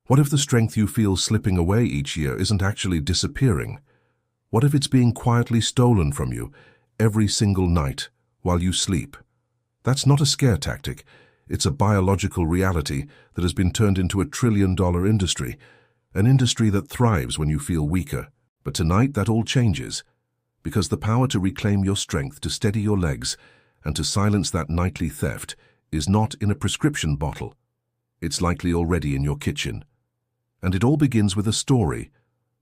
What if the strength you feel slipping away each year isn't actually disappearing? What if it's being quietly stolen from you every single night while you sleep? That's not a scare tactic. It's a biological reality that has been turned into a trillion-dollar industry, an industry that thrives when you feel weaker. But tonight that all changes, because the power to reclaim your strength, to steady your legs, and to silence that nightly theft is not in a prescription bottle. It's likely already in your kitchen. And it all begins with a story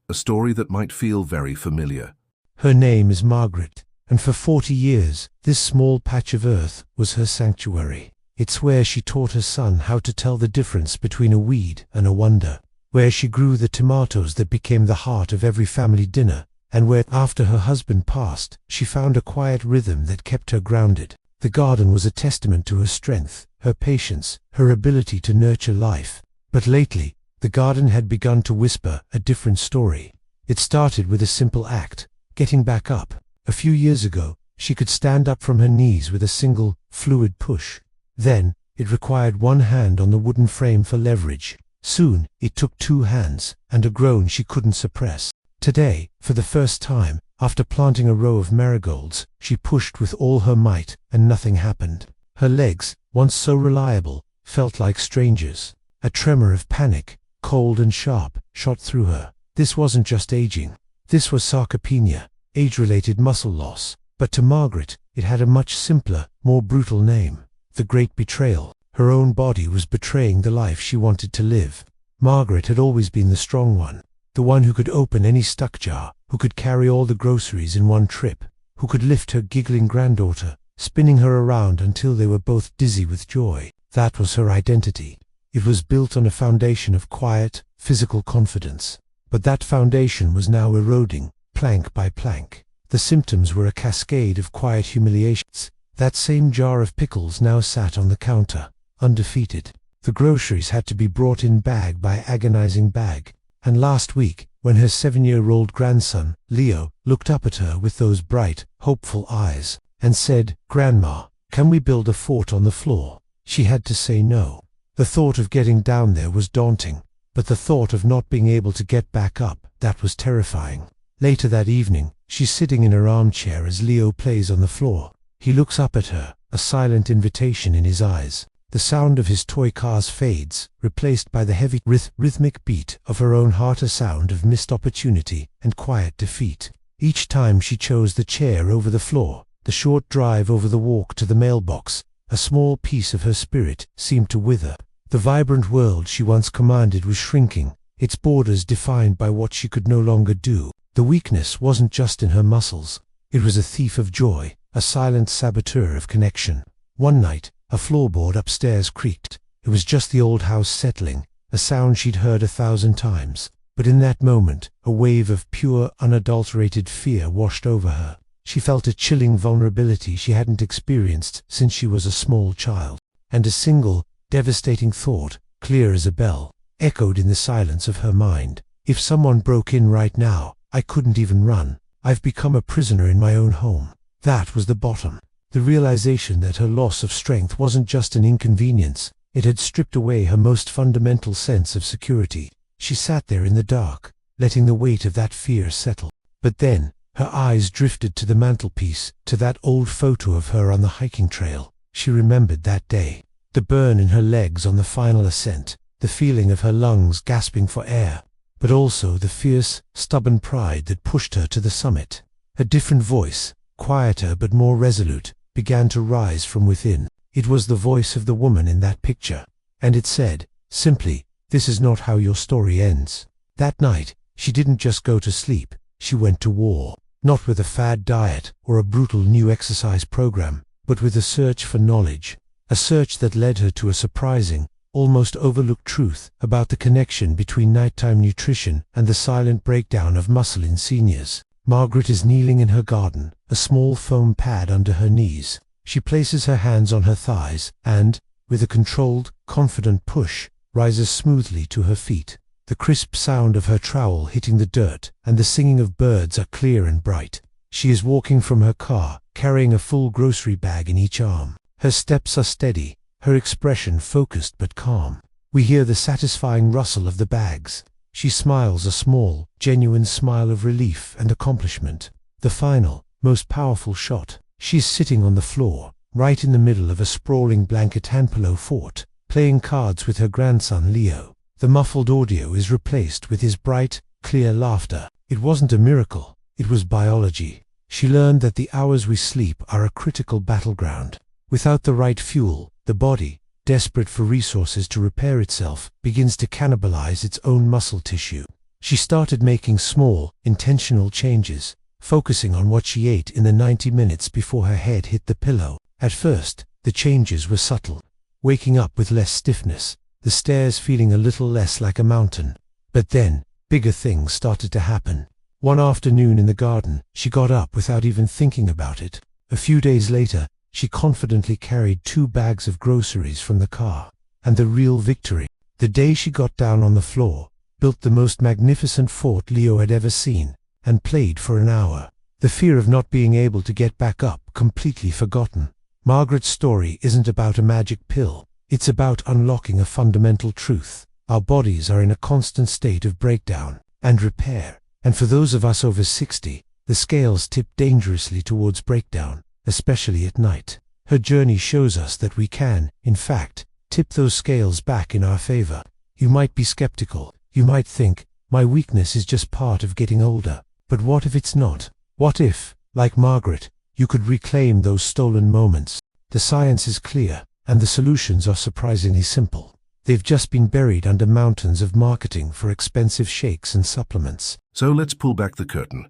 that might feel very familiar. Her name is Margaret, and for 40 years, this small patch of earth was her sanctuary. It's where she taught her son how to tell the difference between a weed and a wonder, where she grew the tomatoes that became the heart of every family dinner, and where, after her husband passed, she found a quiet rhythm that kept her grounded. The garden was a testament to her strength, her patience, her ability to nurture life. But lately, the garden had begun to whisper a different story. It started with a simple act, getting back up. A few years ago, she could stand up from her knees with a single, fluid push. Then, it required one hand on the wooden frame for leverage. Soon, it took 2 hands, and a groan she couldn't suppress. Today, for the first time, after planting a row of marigolds, she pushed with all her might, and nothing happened. Her legs, once so reliable, felt like strangers. A tremor of panic, cold and sharp, shot through her. This wasn't just aging. This was sarcopenia, age-related muscle loss. But to Margaret, it had a much simpler, more brutal name. The Great Betrayal. Her own body was betraying the life she wanted to live. Margaret had always been the strong one, the one who could open any stuck jar, who could carry all the groceries in one trip, who could lift her giggling granddaughter, spinning her around until they were both dizzy with joy. That was her identity. It was built on a foundation of quiet, physical confidence. But that foundation was now eroding, plank by plank. The symptoms were a cascade of quiet humiliations. That same jar of pickles now sat on the counter, undefeated. The groceries had to be brought in bag by agonizing bag. And last week, when her 7-year-old grandson, Leo, looked up at her with those bright, hopeful eyes, and said, "Grandma, can we build a fort on the floor?" she had to say no. The thought of getting down there was daunting, but the thought of not being able to get back up, that was terrifying. Later that evening, she's sitting in her armchair as Leo plays on the floor. He looks up at her, a silent invitation in his eyes. The sound of his toy cars fades, replaced by the heavy, rhythmic beat of her own heart, a sound of missed opportunity and quiet defeat. Each time she chose the chair over the floor, the short drive over the walk to the mailbox, a small piece of her spirit seemed to wither. The vibrant world she once commanded was shrinking, its borders defined by what she could no longer do. The weakness wasn't just in her muscles. It was a thief of joy, a silent saboteur of connection. One night, a floorboard upstairs creaked. It was just the old house settling, a sound she'd heard 1,000 times. But in that moment, a wave of pure, unadulterated fear washed over her. She felt a chilling vulnerability she hadn't experienced since she was a small child. And a single, devastating thought, clear as a bell, echoed in the silence of her mind. If someone broke in right now, I couldn't even run. I've become a prisoner in my own home. That was the bottom. The realization that her loss of strength wasn't just an inconvenience, it had stripped away her most fundamental sense of security. She sat there in the dark, letting the weight of that fear settle. But then, her eyes drifted to the mantelpiece, to that old photo of her on the hiking trail. She remembered that day. The burn in her legs on the final ascent, the feeling of her lungs gasping for air, but also the fierce, stubborn pride that pushed her to the summit. A different voice, quieter but more resolute, began to rise from within. It was the voice of the woman in that picture, and it said, simply, "This is not how your story ends." That night, she didn't just go to sleep, she went to war. Not with a fad diet or a brutal new exercise program, but with a search for knowledge. A search that led her to a surprising, almost overlooked truth about the connection between nighttime nutrition and the silent breakdown of muscle in seniors. Margaret is kneeling in her garden, a small foam pad under her knees. She places her hands on her thighs and, with a controlled, confident push, rises smoothly to her feet. The crisp sound of her trowel hitting the dirt and the singing of birds are clear and bright. She is walking from her car, carrying a full grocery bag in each arm. Her steps are steady, her expression focused but calm. We hear the satisfying rustle of the bags. She smiles a small, genuine smile of relief and accomplishment. The final, most powerful shot. She's sitting on the floor, right in the middle of a sprawling blanket handpillow fort, playing cards with her grandson Leo. The muffled audio is replaced with his bright, clear laughter. It wasn't a miracle, it was biology. She learned that the hours we sleep are a critical battleground. Without the right fuel, the body, desperate for resources to repair itself, begins to cannibalize its own muscle tissue. She started making small, intentional changes, focusing on what she ate in the 90 minutes before her head hit the pillow. At first, the changes were subtle. Waking up with less stiffness, the stairs feeling a little less like a mountain. But then, bigger things started to happen. One afternoon in the garden, she got up without even thinking about it. A few days later, she confidently carried 2 bags of groceries from the car. And the real victory, the day she got down on the floor, built the most magnificent fort Leo had ever seen, and played for an hour. The fear of not being able to get back up completely forgotten. Margaret's story isn't about a magic pill. It's about unlocking a fundamental truth. Our bodies are in a constant state of breakdown and repair. And for those of us over 60, the scales tip dangerously towards breakdown, especially at night. Her journey shows us that we can, in fact, tip those scales back in our favor. You might be skeptical. You might think, my weakness is just part of getting older. But what if it's not? What if, like Margaret, you could reclaim those stolen moments? The science is clear, and the solutions are surprisingly simple. They've just been buried under mountains of marketing for expensive shakes and supplements. So let's pull back the curtain.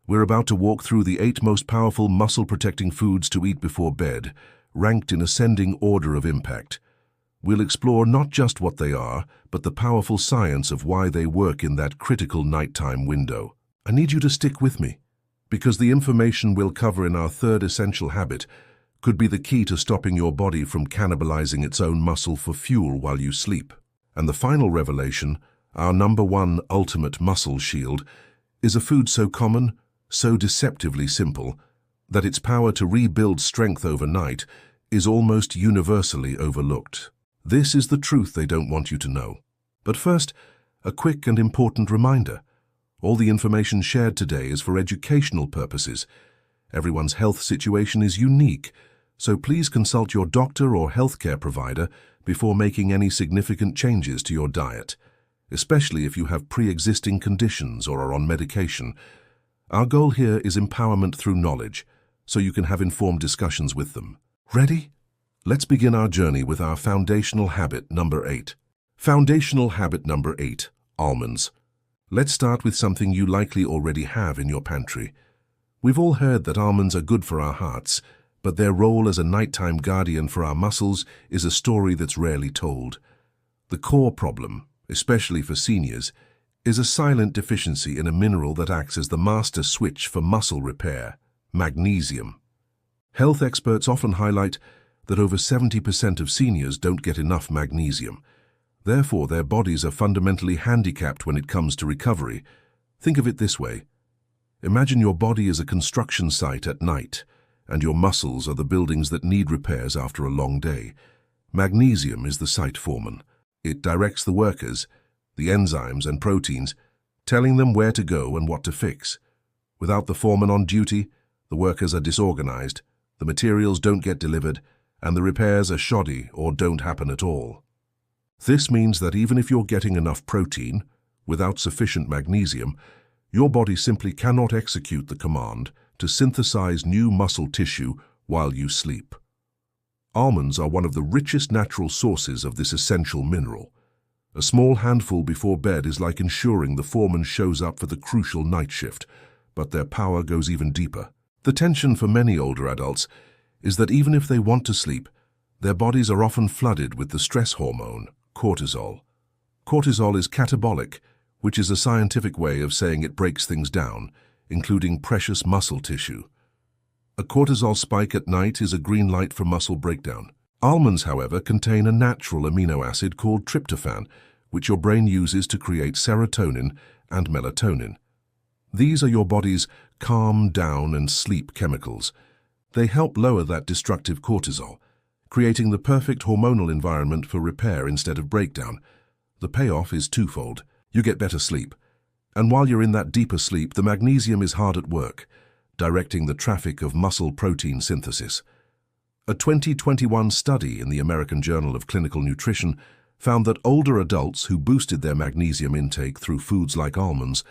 We're about to walk through the 8 most powerful muscle-protecting foods to eat before bed, ranked in ascending order of impact. We'll explore not just what they are, but the powerful science of why they work in that critical nighttime window. I need you to stick with me, because the information we'll cover in our 3rd essential habit could be the key to stopping your body from cannibalizing its own muscle for fuel while you sleep. And the final revelation, our number 1 ultimate muscle shield, is a food so common, so deceptively simple, that its power to rebuild strength overnight is almost universally overlooked. This is the truth they don't want you to know. But first, a quick and important reminder. All the information shared today is for educational purposes. Everyone's health situation is unique, so please consult your doctor or healthcare provider before making any significant changes to your diet, especially if you have pre-existing conditions or are on medication. Our goal here is empowerment through knowledge, so you can have informed discussions with them. Ready? Let's begin our journey with our foundational habit number 8. Foundational habit number 8, almonds. Let's start with something you likely already have in your pantry. We've all heard that almonds are good for our hearts, but their role as a nighttime guardian for our muscles is a story that's rarely told. The core problem, especially for seniors, is a silent deficiency in a mineral that acts as the master switch for muscle repair, magnesium. Health experts often highlight that over 70% of seniors don't get enough magnesium. Therefore, their bodies are fundamentally handicapped when it comes to recovery. Think of it this way. Imagine your body is a construction site at night, and your muscles are the buildings that need repairs after a long day. Magnesium is the site foreman. It directs the workers, the enzymes and proteins, telling them where to go and what to fix. Without the foreman on duty, the workers are disorganized, the materials don't get delivered, and the repairs are shoddy or don't happen at all. This means that even if you're getting enough protein, without sufficient magnesium, your body simply cannot execute the command to synthesize new muscle tissue while you sleep. Almonds are one of the richest natural sources of this essential mineral. A small handful before bed is like ensuring the foreman shows up for the crucial night shift, but their power goes even deeper. The tension for many older adults is that even if they want to sleep, their bodies are often flooded with the stress hormone, cortisol. Cortisol is catabolic, which is a scientific way of saying it breaks things down, including precious muscle tissue. A cortisol spike at night is a green light for muscle breakdown. Almonds, however, contain a natural amino acid called tryptophan, which your brain uses to create serotonin and melatonin. These are your body's calm down and sleep chemicals. They help lower that destructive cortisol, creating the perfect hormonal environment for repair instead of breakdown. The payoff is twofold. You get better sleep. And while you're in that deeper sleep, the magnesium is hard at work, directing the traffic of muscle protein synthesis. A 2021 study in the American Journal of Clinical Nutrition found that older adults who boosted their magnesium intake through foods like almonds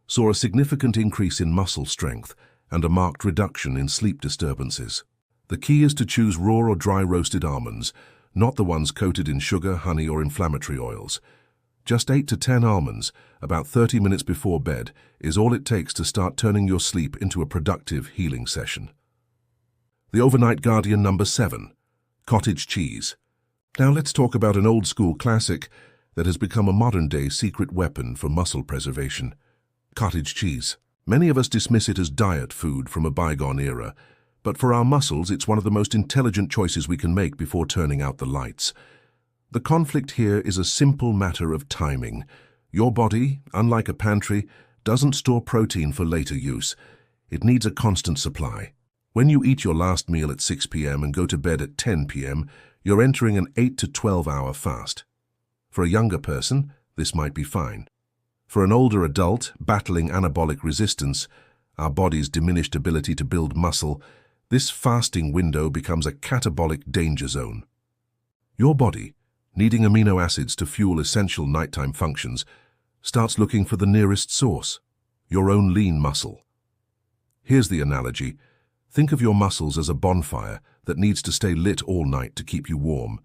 saw a significant increase in muscle strength and a marked reduction in sleep disturbances. The key is to choose raw or dry roasted almonds, not the ones coated in sugar, honey, or inflammatory oils. Just 8 to 10 almonds, about 30 minutes before bed, is all it takes to start turning your sleep into a productive healing session. The overnight guardian number 7, cottage cheese. Now let's talk about an old-school classic that has become a modern-day secret weapon for muscle preservation. Cottage cheese. Many of us dismiss it as diet food from a bygone era, but for our muscles it's one of the most intelligent choices we can make before turning out the lights. The conflict here is a simple matter of timing. Your body, unlike a pantry, doesn't store protein for later use. It needs a constant supply. When you eat your last meal at 6 p.m. and go to bed at 10 p.m., you're entering an 8 to 12-hour fast. For a younger person, this might be fine. For an older adult battling anabolic resistance, our body's diminished ability to build muscle, this fasting window becomes a catabolic danger zone. Your body, needing amino acids to fuel essential nighttime functions, starts looking for the nearest source, your own lean muscle. Here's the analogy. Think of your muscles as a bonfire that needs to stay lit all night to keep you warm.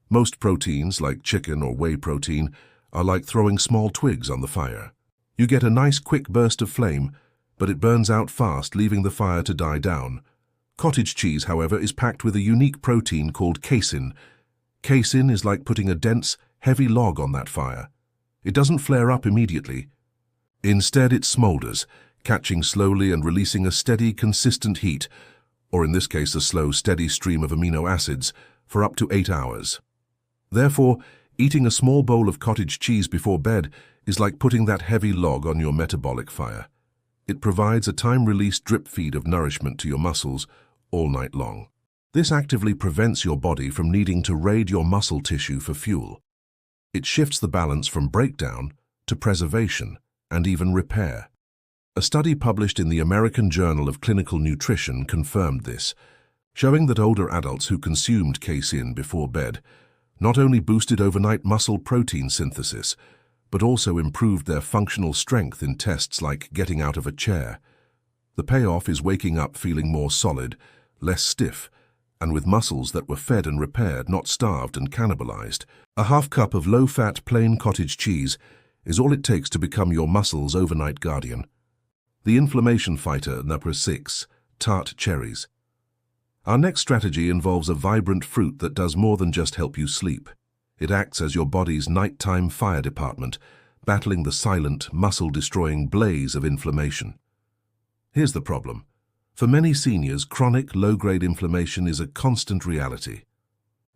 Most proteins, like chicken or whey protein, are like throwing small twigs on the fire. You get a nice quick burst of flame, but it burns out fast, leaving the fire to die down. Cottage cheese, however, is packed with a unique protein called casein. Casein is like putting a dense, heavy log on that fire. It doesn't flare up immediately. Instead, it smolders, catching slowly and releasing a steady, consistent heat, or in this case a slow, steady stream of amino acids, for up to 8 hours. Therefore, eating a small bowl of cottage cheese before bed is like putting that heavy log on your metabolic fire. It provides a time-released drip feed of nourishment to your muscles all night long. This actively prevents your body from needing to raid your muscle tissue for fuel. It shifts the balance from breakdown to preservation and even repair. A study published in the American Journal of Clinical Nutrition confirmed this, showing that older adults who consumed casein before bed not only boosted overnight muscle protein synthesis, but also improved their functional strength in tests like getting out of a chair. The payoff is waking up feeling more solid, less stiff, and with muscles that were fed and repaired, not starved and cannibalized. A half cup of low-fat plain cottage cheese is all it takes to become your muscles' overnight guardian. The inflammation fighter number 6, tart cherries. Our next strategy involves a vibrant fruit that does more than just help you sleep. It acts as your body's nighttime fire department, battling the silent, muscle-destroying blaze of inflammation. Here's the problem. For many seniors, chronic, low-grade inflammation is a constant reality.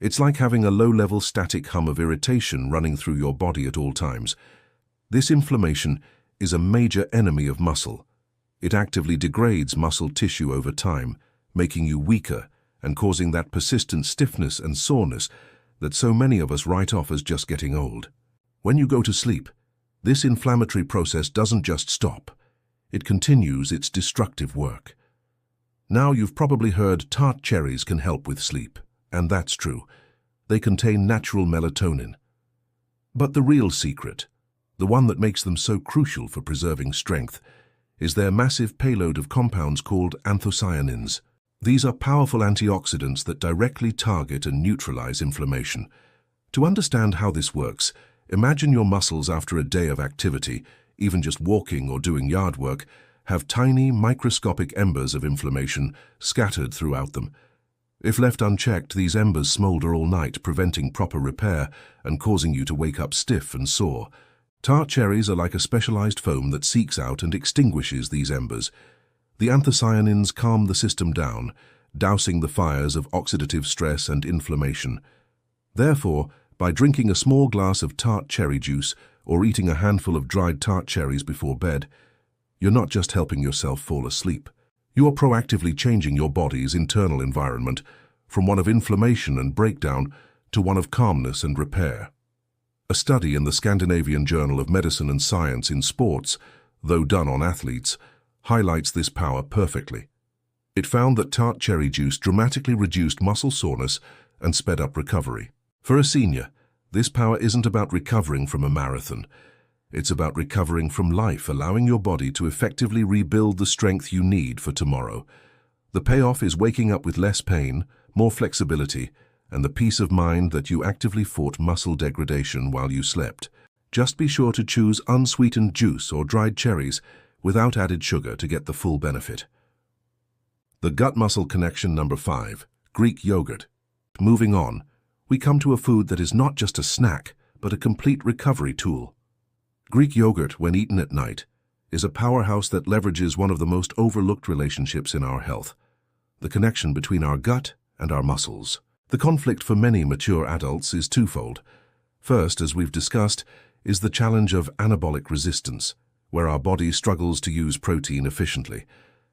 It's like having a low-level static hum of irritation running through your body at all times. This inflammation is a major enemy of muscle. It actively degrades muscle tissue over time, making you weaker and causing that persistent stiffness and soreness that so many of us write off as just getting old. When you go to sleep, this inflammatory process doesn't just stop. It continues its destructive work. Now you've probably heard tart cherries can help with sleep, and that's true. They contain natural melatonin. But the real secret, the one that makes them so crucial for preserving strength, is their massive payload of compounds called anthocyanins. These are powerful antioxidants that directly target and neutralize inflammation. To understand how this works, imagine your muscles after a day of activity, even just walking or doing yard work, have tiny, microscopic embers of inflammation scattered throughout them. If left unchecked, these embers smolder all night, preventing proper repair and causing you to wake up stiff and sore. Tart cherries are like a specialized foam that seeks out and extinguishes these embers. The anthocyanins calm the system down, dousing the fires of oxidative stress and inflammation. Therefore, by drinking a small glass of tart cherry juice or eating a handful of dried tart cherries before bed, you're not just helping yourself fall asleep. You are proactively changing your body's internal environment, from one of inflammation and breakdown to one of calmness and repair. A study in the Scandinavian Journal of Medicine and Science in Sports, though done on athletes, highlights this power perfectly. It found that tart cherry juice dramatically reduced muscle soreness and sped up recovery. For a senior, this power isn't about recovering from a marathon. It's about recovering from life, allowing your body to effectively rebuild the strength you need for tomorrow. The payoff is waking up with less pain, more flexibility, and the peace of mind that you actively fought muscle degradation while you slept. Just be sure to choose unsweetened juice or dried cherries without added sugar to get the full benefit. The gut-muscle connection number 5, Greek yogurt. Moving on, we come to a food that is not just a snack, but a complete recovery tool. Greek yogurt, when eaten at night, is a powerhouse that leverages one of the most overlooked relationships in our health, the connection between our gut and our muscles. The conflict for many mature adults is twofold. First, as we've discussed, is the challenge of anabolic resistance, where our body struggles to use protein efficiently.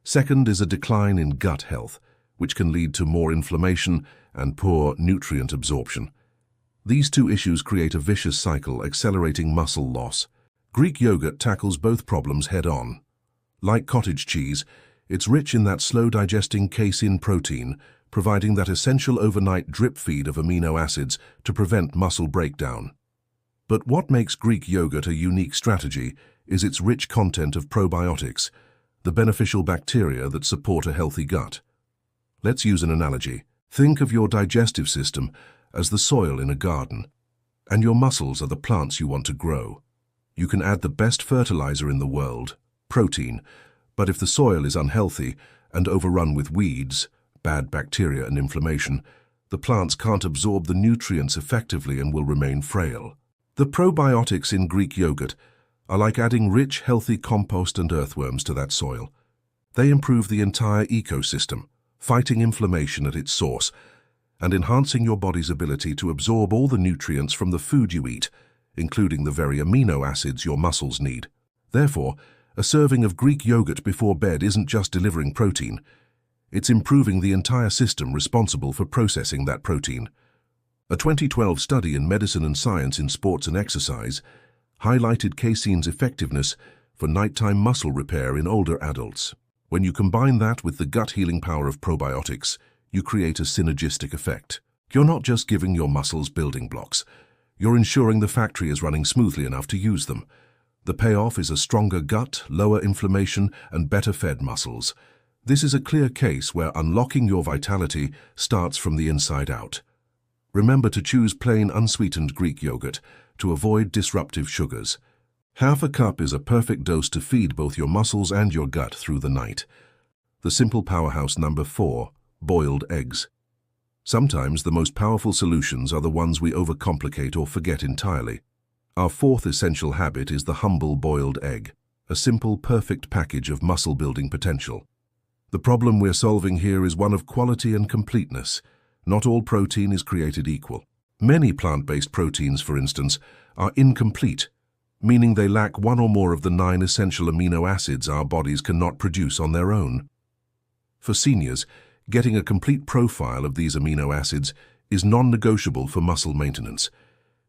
Second is a decline in gut health, which can lead to more inflammation and poor nutrient absorption. These two issues create a vicious cycle, accelerating muscle loss. Greek yogurt tackles both problems head-on. Like cottage cheese, it's rich in that slow-digesting casein protein, providing that essential overnight drip feed of amino acids to prevent muscle breakdown. But what makes Greek yogurt a unique strategy is its rich content of probiotics, the beneficial bacteria that support a healthy gut. Let's use an analogy. Think of your digestive system as the soil in a garden, and your muscles are the plants you want to grow. You can add the best fertilizer in the world, protein, but if the soil is unhealthy and overrun with weeds, bad bacteria and inflammation, the plants can't absorb the nutrients effectively and will remain frail. The probiotics in Greek yogurt are like adding rich, healthy compost and earthworms to that soil. They improve the entire ecosystem, fighting inflammation at its source and enhancing your body's ability to absorb all the nutrients from the food you eat, including the very amino acids your muscles need. Therefore, a serving of Greek yogurt before bed isn't just delivering protein, it's improving the entire system responsible for processing that protein. A 2012 study in Medicine and Science in Sports and Exercise highlighted casein's effectiveness for nighttime muscle repair in older adults. When you combine that with the gut-healing power of probiotics, you create a synergistic effect. You're not just giving your muscles building blocks, you're ensuring the factory is running smoothly enough to use them. The payoff is a stronger gut, lower inflammation, and better-fed muscles. This is a clear case where unlocking your vitality starts from the inside out. Remember to choose plain unsweetened Greek yogurt to avoid disruptive sugars. Half a cup is a perfect dose to feed both your muscles and your gut through the night. The simple powerhouse number 4, boiled eggs. Sometimes the most powerful solutions are the ones we overcomplicate or forget entirely. Our fourth essential habit is the humble boiled egg, a simple, perfect package of muscle-building potential. The problem we're solving here is one of quality and completeness. Not all protein is created equal. Many plant-based proteins, for instance, are incomplete, meaning they lack one or more of the 9 essential amino acids our bodies cannot produce on their own. For seniors, getting a complete profile of these amino acids is non-negotiable for muscle maintenance.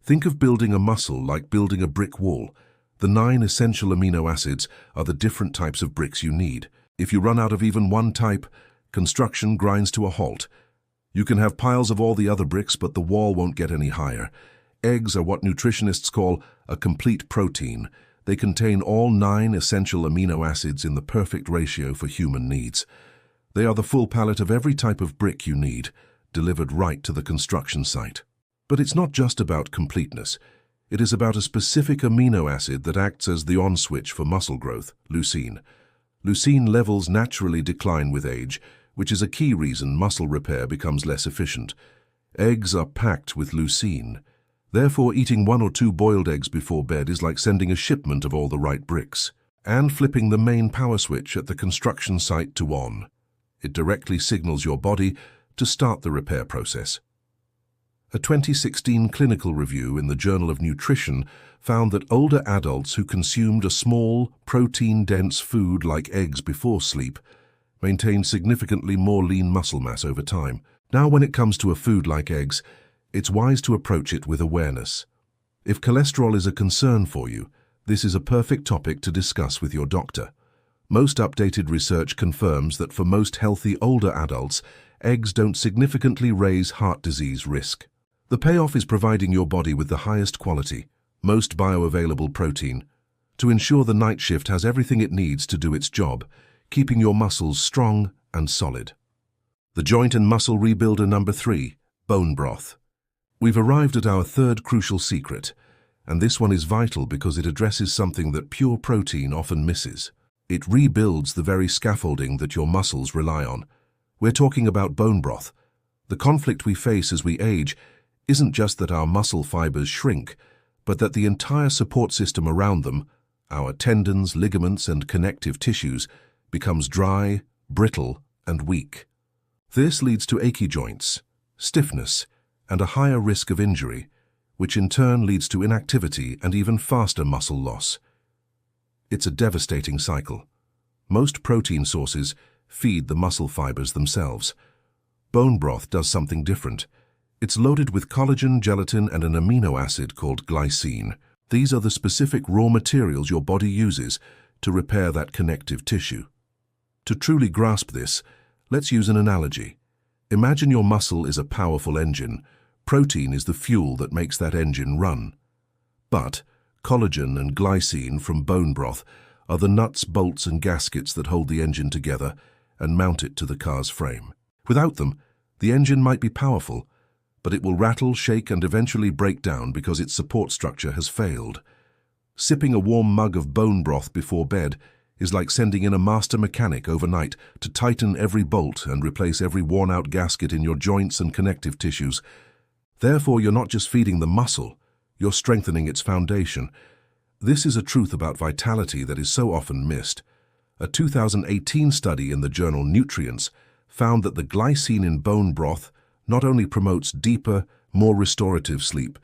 Think of building a muscle like building a brick wall. The 9 essential amino acids are the different types of bricks you need. If you run out of even one type, construction grinds to a halt. You can have piles of all the other bricks, but the wall won't get any higher. Eggs are what nutritionists call a complete protein. They contain all 9 essential amino acids in the perfect ratio for human needs. They are the full palette of every type of brick you need, delivered right to the construction site. But it's not just about completeness. It is about a specific amino acid that acts as the on switch for muscle growth, leucine. Leucine levels naturally decline with age, which is a key reason muscle repair becomes less efficient. Eggs are packed with leucine. Therefore, eating 1 or 2 boiled eggs before bed is like sending a shipment of all the right bricks and flipping the main power switch at the construction site to on. It directly signals your body to start the repair process. A 2016 clinical review in the Journal of Nutrition found that older adults who consumed a small, protein-dense food like eggs before sleep maintained significantly more lean muscle mass over time. Now, when it comes to a food like eggs, it's wise to approach it with awareness. If cholesterol is a concern for you, this is a perfect topic to discuss with your doctor. Most updated research confirms that for most healthy older adults, eggs don't significantly raise heart disease risk. The payoff is providing your body with the highest quality, most bioavailable protein, to ensure the night shift has everything it needs to do its job, keeping your muscles strong and solid. The joint and muscle rebuilder number 3, bone broth. We've arrived at our third crucial secret, and this one is vital because it addresses something that pure protein often misses. It rebuilds the very scaffolding that your muscles rely on. We're talking about bone broth. The conflict we face as we age isn't just that our muscle fibers shrink, but that the entire support system around them, our tendons, ligaments, and connective tissues, becomes dry, brittle, and weak. This leads to achy joints, stiffness, and a higher risk of injury, which in turn leads to inactivity and even faster muscle loss. It's a devastating cycle. Most protein sources feed the muscle fibers themselves. Bone broth does something different. It's loaded with collagen, gelatin, and an amino acid called glycine. These are the specific raw materials your body uses to repair that connective tissue. To truly grasp this, let's use an analogy. Imagine your muscle is a powerful engine. Protein is the fuel that makes that engine run. But collagen and glycine from bone broth are the nuts, bolts, and gaskets that hold the engine together and mount it to the car's frame. Without them, the engine might be powerful, but it will rattle, shake, and eventually break down because its support structure has failed. Sipping a warm mug of bone broth before bed is like sending in a master mechanic overnight to tighten every bolt and replace every worn-out gasket in your joints and connective tissues. Therefore, you're not just feeding the muscle, you're strengthening its foundation. This is a truth about vitality that is so often missed. A 2018 study in the journal Nutrients found that the glycine in bone broth not only promotes deeper, more restorative sleep,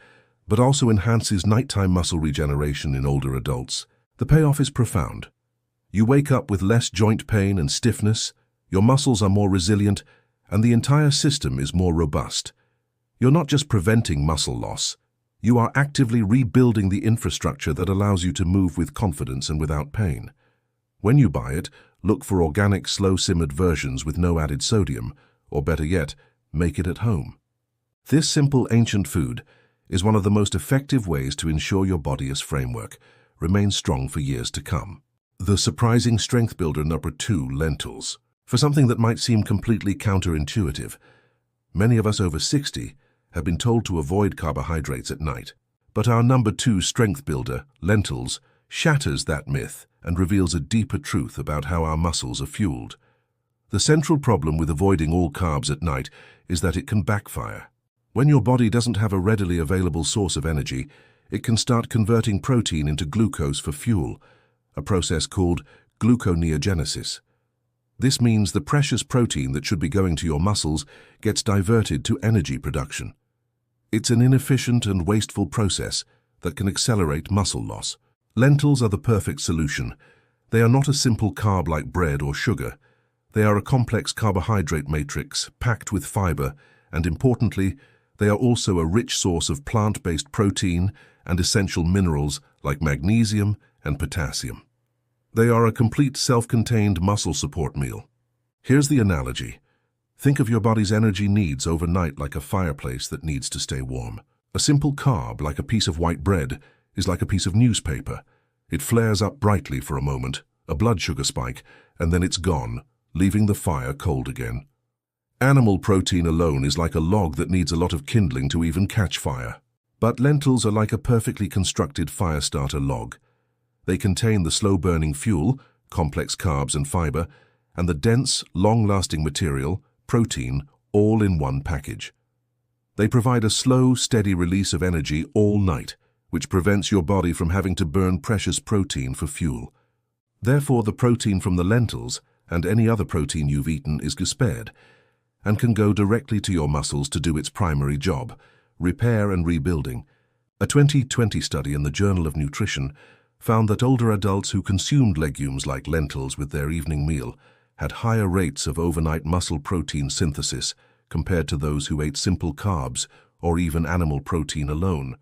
but also enhances nighttime muscle regeneration in older adults. The payoff is profound. You wake up with less joint pain and stiffness, your muscles are more resilient, and the entire system is more robust. You're not just preventing muscle loss, you are actively rebuilding the infrastructure that allows you to move with confidence and without pain. When you buy it, look for organic, slow-simmered versions with no added sodium, or better yet, make it at home. This simple ancient food is one of the most effective ways to ensure your body as framework remains strong for years to come. The surprising strength builder number 2, lentils. For something that might seem completely counterintuitive, many of us over 60 have been told to avoid carbohydrates at night. But our number 2 strength builder, lentils, shatters that myth and reveals a deeper truth about how our muscles are fueled. The central problem with avoiding all carbs at night is that it can backfire. When your body doesn't have a readily available source of energy, it can start converting protein into glucose for fuel, a process called gluconeogenesis. This means the precious protein that should be going to your muscles gets diverted to energy production. It's an inefficient and wasteful process that can accelerate muscle loss. Lentils are the perfect solution. They are not a simple carb like bread or sugar. They are a complex carbohydrate matrix packed with fiber, and importantly, they are also a rich source of plant-based protein and essential minerals like magnesium and potassium. They are a complete self-contained muscle support meal. Here's the analogy. Think of your body's energy needs overnight like a fireplace that needs to stay warm. A simple carb, like a piece of white bread, is like a piece of newspaper. It flares up brightly for a moment, a blood sugar spike, and then it's gone, leaving the fire cold again. Animal protein alone is like a log that needs a lot of kindling to even catch fire. But lentils are like a perfectly constructed fire starter log. They contain the slow-burning fuel, complex carbs and fiber, and the dense, long-lasting material, protein, all in one package. They provide a slow, steady release of energy all night, which prevents your body from having to burn precious protein for fuel. Therefore, the protein from the lentils and any other protein you've eaten is spared and can go directly to your muscles to do its primary job, repair and rebuilding. A 2020 study in the Journal of Nutrition found that older adults who consumed legumes like lentils with their evening meal had higher rates of overnight muscle protein synthesis compared to those who ate simple carbs or even animal protein alone.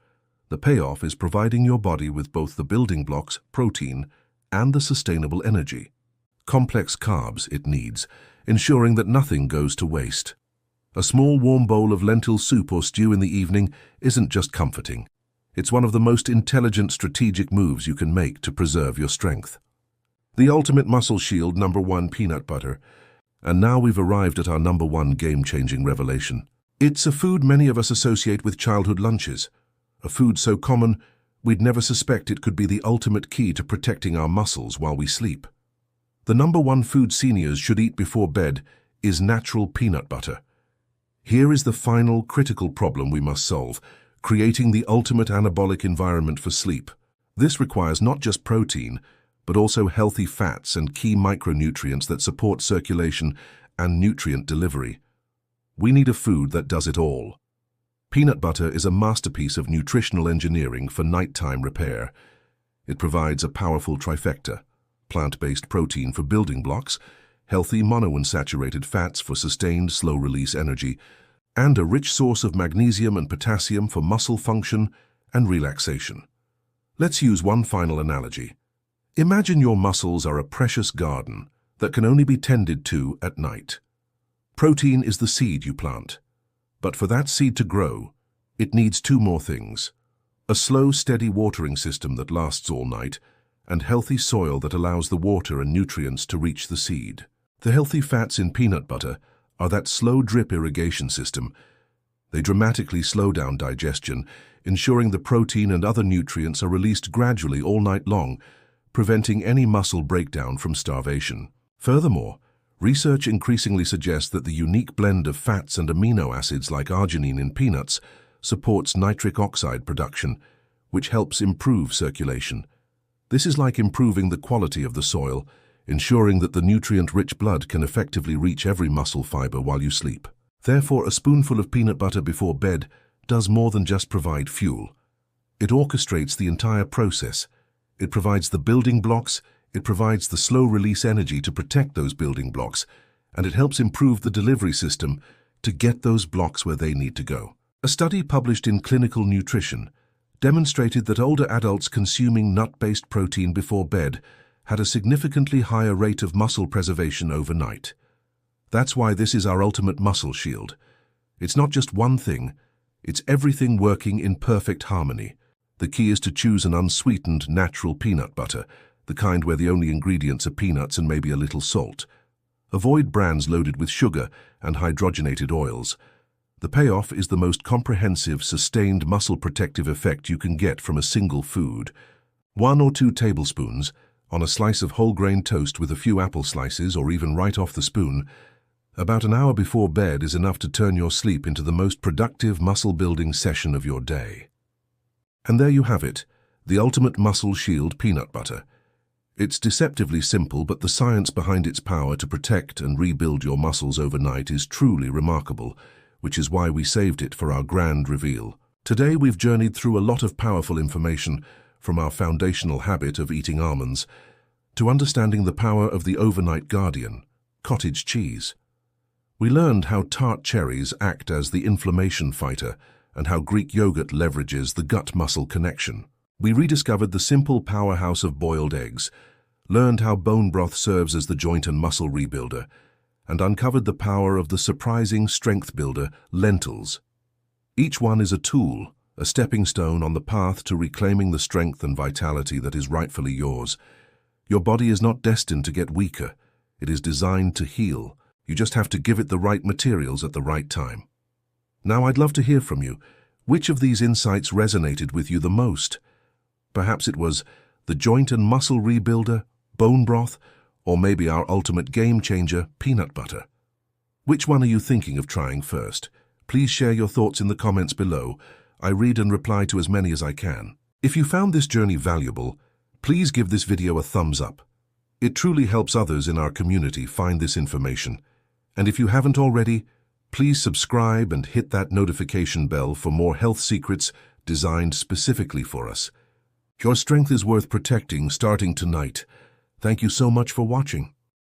The payoff is providing your body with both the building blocks, protein, and the sustainable energy. Complex carbs it needs, ensuring that nothing goes to waste. A small warm bowl of lentil soup or stew in the evening isn't just comforting. It's one of the most intelligent strategic moves you can make to preserve your strength. The ultimate muscle shield, #1 peanut butter. And now we've arrived at our #1 game-changing revelation. It's a food many of us associate with childhood lunches. A food so common, we'd never suspect it could be the ultimate key to protecting our muscles while we sleep. The #1 food seniors should eat before bed is natural peanut butter. Here is the final critical problem we must solve, creating the ultimate anabolic environment for sleep. This requires not just protein, but also healthy fats and key micronutrients that support circulation and nutrient delivery. We need a food that does it all. Peanut butter is a masterpiece of nutritional engineering for nighttime repair. It provides a powerful trifecta: plant-based protein for building blocks, healthy monounsaturated fats for sustained slow-release energy, and a rich source of magnesium and potassium for muscle function and relaxation. Let's use one final analogy. Imagine your muscles are a precious garden that can only be tended to at night. Protein is the seed you plant. But for that seed to grow, it needs two more things: a slow, steady watering system that lasts all night, and healthy soil that allows the water and nutrients to reach the seed. The healthy fats in peanut butter are that slow drip irrigation system. They dramatically slow down digestion, ensuring the protein and other nutrients are released gradually all night long, preventing any muscle breakdown from starvation. Furthermore, research increasingly suggests that the unique blend of fats and amino acids like arginine in peanuts supports nitric oxide production, which helps improve circulation. This is like improving the quality of the soil, ensuring that the nutrient-rich blood can effectively reach every muscle fiber while you sleep. Therefore, a spoonful of peanut butter before bed does more than just provide fuel. It orchestrates the entire process. It provides the building blocks, it provides the slow-release energy to protect those building blocks, and it helps improve the delivery system to get those blocks where they need to go. A study published in Clinical Nutrition demonstrated that older adults consuming nut-based protein before bed had a significantly higher rate of muscle preservation overnight. That's why this is our ultimate muscle shield. It's not just one thing, it's everything working in perfect harmony. The key is to choose an unsweetened, natural peanut butter, the kind where the only ingredients are peanuts and maybe a little salt. Avoid brands loaded with sugar and hydrogenated oils. The payoff is the most comprehensive, sustained muscle protective effect you can get from a single food. 1 or 2 tablespoons on a slice of whole grain toast with a few apple slices, or even right off the spoon, about an hour before bed is enough to turn your sleep into the most productive muscle-building session of your day. And there you have it, the ultimate muscle shield peanut butter. It's deceptively simple, but the science behind its power to protect and rebuild your muscles overnight is truly remarkable, which is why we saved it for our grand reveal. Today we've journeyed through a lot of powerful information, from our foundational habit of eating almonds to understanding the power of the overnight guardian, cottage cheese. We learned how tart cherries act as the inflammation fighter and how Greek yogurt leverages the gut-muscle connection. We rediscovered the simple powerhouse of boiled eggs, learned how bone broth serves as the joint and muscle rebuilder, and uncovered the power of the surprising strength builder, lentils. Each one is a tool, a stepping stone on the path to reclaiming the strength and vitality that is rightfully yours. Your body is not destined to get weaker. It is designed to heal. You just have to give it the right materials at the right time. Now I'd love to hear from you. Which of these insights resonated with you the most? Perhaps it was the joint and muscle rebuilder, bone broth, or maybe our ultimate game changer, peanut butter. Which one are you thinking of trying first? Please share your thoughts in the comments below. I read and reply to as many as I can. If you found this journey valuable, please give this video a thumbs up. It truly helps others in our community find this information. And if you haven't already, please subscribe and hit that notification bell for more health secrets designed specifically for us. Your strength is worth protecting starting tonight. Thank you so much for watching.